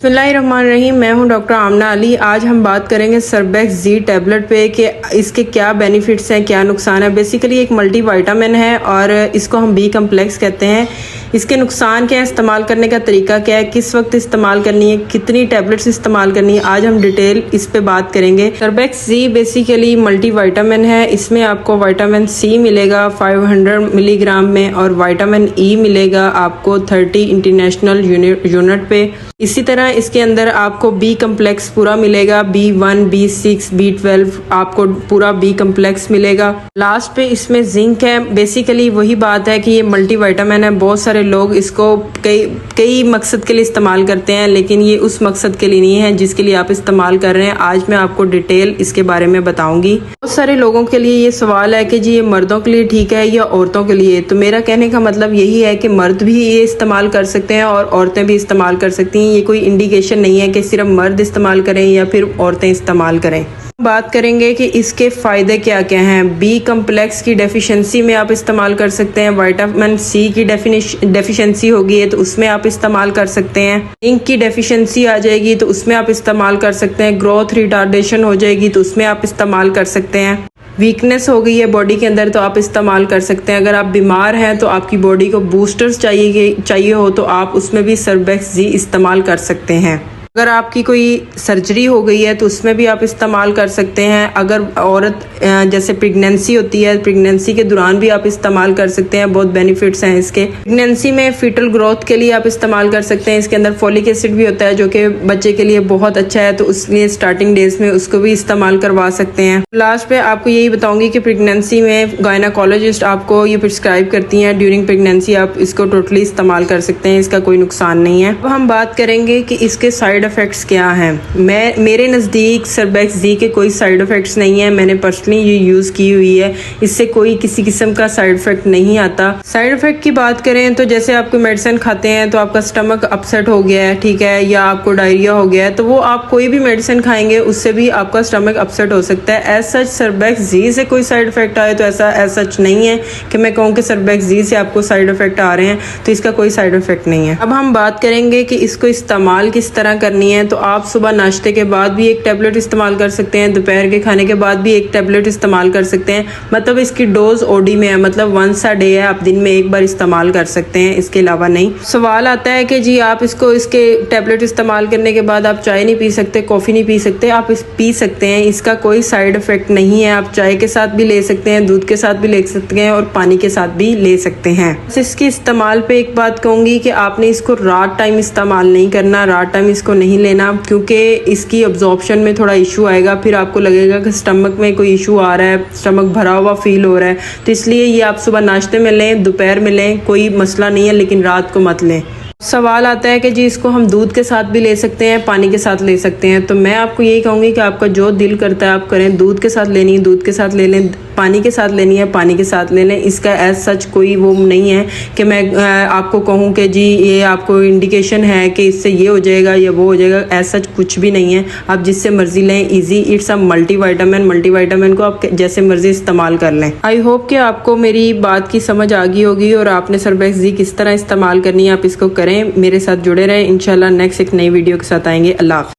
बिस्मिल्लाहिर्रहमानिर्रहीम। मैं हूं डॉक्टर आमना अली। आज हम बात करेंगे सर्बेक्स जी टैबलेट पे कि इसके क्या बेनिफिट्स हैं, क्या नुकसान है। बेसिकली एक मल्टीविटामिन है और इसको हम बी कम्प्लेक्स कहते हैं। इसके नुकसान क्या है, इस्तेमाल करने का तरीका क्या है, किस वक्त इस्तेमाल करनी है, कितनी टैबलेट्स इस्तेमाल करनी है, आज हम डिटेल इस पे बात करेंगे। सर्बेक्स जी बेसिकली मल्टीविटामिन है। इसमें आपको विटामिन सी मिलेगा 500 मिलीग्राम में और विटामिन ई मिलेगा आपको 30 इंटरनेशनल यूनिट पे। इसी तरह इसके अंदर आपको बी कम्प्लेक्स पूरा मिलेगा, B1, B6, B12 आपको पूरा बी कम्प्लेक्स मिलेगा। लास्ट पे इसमें जिंक है। बेसिकली वही बात है कि ये मल्टीविटामिन है। बहुत सारे लोग इसको कई मकसद के लिए इस्तेमाल करते हैं, लेकिन ये उस मकसद के लिए नहीं है जिसके लिए आप इस्तेमाल कर रहे हैं। आज मैं आपको डिटेल इसके बारे में बताऊंगी। बहुत सारे लोगों के लिए ये सवाल है कि जी ये मर्दों के लिए ठीक है या औरतों के लिए। तो मेरा कहने का मतलब यही है कि मर्द भी ये इस्तेमाल कर सकते हैं और औरतें भी इस्तेमाल कर सकती हैं। ये कोई इंडिकेशन नहीं है कि सिर्फ मर्द इस्तेमाल करें या फिर औरतें इस्तेमाल करें। बात करेंगे कि इसके फ़ायदे क्या क्या हैं। बी कम्प्लेक्स की डेफिशिएंसी में आप इस्तेमाल कर सकते हैं। विटामिन सी की डेफिशिएंसी होगी तो उसमें आप इस्तेमाल कर सकते हैं। जिंक की डेफिशिएंसी आ जाएगी तो उसमें आप इस्तेमाल कर सकते हैं। ग्रोथ रिटार्डेशन हो जाएगी तो उसमें आप इस्तेमाल कर सकते हैं। वीकनेस हो गई है बॉडी के अंदर तो आप इस्तेमाल कर सकते हैं। अगर आप बीमार हैं तो आपकी बॉडी को बूस्टर्स चाहिए हो तो आप उसमें भी सर्बेक्स जी इस्तेमाल कर सकते हैं। अगर आपकी कोई सर्जरी हो गई है तो उसमें भी आप इस्तेमाल कर सकते हैं। अगर औरत जैसे प्रेगनेंसी होती है, प्रेगनेंसी के दौरान भी आप इस्तेमाल कर सकते हैं। बहुत बेनिफिट्स हैं इसके। प्रेगनेंसी में फीटल ग्रोथ के लिए आप इस्तेमाल कर सकते हैं। इसके अंदर फॉलिक एसिड भी होता है जो कि बच्चे के लिए बहुत अच्छा है, तो उसलिए स्टार्टिंग डेज में उसको भी इस्तेमाल करवा सकते हैं। लास्ट पे आपको यही बताऊंगी कि प्रेगनेंसी में गायनाकोलॉजिस्ट आपको ये प्रिस्क्राइब करती हैं ड्यूरिंग प्रेगनेंसी। आप इसको टोटली इस्तेमाल कर सकते हैं, इसका कोई नुकसान नहीं है। अब हम बात करेंगे कि इसके साइड इफेक्ट्स क्या हैं। मेरे नज़दीक सर्बेक्स जी के कोई साइड इफेक्ट्स नहीं है। मैंने पर्सनली ये यूज़ की हुई है, इससे कोई किसी किस्म का साइड इफेक्ट नहीं आता। साइड इफेक्ट की बात करें तो जैसे आप कोई मेडिसिन खाते हैं तो आपका स्टमक अपसेट हो गया है, ठीक है, या आपको डायरिया हो गया है, तो वो आप कोई भी मेडिसिन खाएंगे उससे भी आपका स्टमक अपसेट हो सकता है। एज सच सर्बेक्स जी से कोई साइड इफेक्ट आए तो ऐसा एज सच नहीं है कि मैं कहूँ कि सर्बेक्स जी से आपको साइड इफेक्ट आ रहे हैं, तो इसका कोई साइड इफेक्ट नहीं है। अब हम बात करेंगे कि इसको इस्तेमाल किस तरह करनी है। तो आप सुबह नाश्ते के बाद भी एक टैबलेट इस्तेमाल कर सकते हैं, दोपहर के खाने के बाद भी एक टैबलेट इस्तेमाल कर सकते हैं। मतलब इसकी डोज ओडी में है, मतलब वंस अ डे है, आप दिन में एक बार इस्तेमाल कर सकते हैं, इसके अलावा नहीं। सवाल आता है कि जी आप इसके टैबलेट इस्तेमाल करने के बाद आप चाय नहीं पी सकते, कॉफ़ी नहीं पी सकते। आप पी सकते हैं, इसका कोई साइड इफेक्ट नहीं है। आप चाय के साथ भी ले सकते हैं, दूध के साथ भी ले सकते हैं और पानी के साथ भी ले सकते हैं। इसके इस्तेमाल पे एक बात कहूँगी कि आपने इसको रात टाइम इस्तेमाल नहीं करना। रात टाइम इसको नहीं लेना क्योंकि इसकी अब्जॉर्प्शन में थोड़ा इशू आएगा। फिर आपको लगेगा कि स्टमक में कोई इशू आ रहा है, स्टमक भरा हुआ फील हो रहा है। तो इसलिए ये आप सुबह नाश्ते में लें, दोपहर में लें, कोई मसला नहीं है, लेकिन रात को मत लें। सवाल आता है कि जी इसको हम दूध के साथ भी ले सकते हैं, पानी के साथ ले सकते हैं। तो मैं आपको यही कहूँगी कि आपका जो दिल करता है आप करें। दूध के साथ लेनी है दूध के साथ ले लें, पानी के साथ लेनी है पानी के साथ ले लें। इसका एज सच कोई वो नहीं है कि मैं आपको कहूँ कि जी ये आपको इंडिकेशन है कि इससे ये हो जाएगा या वो हो जाएगा। एज सच कुछ भी नहीं है। आप जिससे मर्जी लें, ईजी, इट्स अ मल्टीविटामिन को आप जैसे मर्जी इस्तेमाल कर लें। आई होप कि आपको मेरी बात की समझ आ गई होगी और आपने सर्बेक्स जी किस तरह इस्तेमाल करनी है आप इसको करें। मेरे साथ जुड़े रहें। इंशाल्लाह नेक्स्ट एक नई वीडियो के साथ आएंगे। अल्लाह।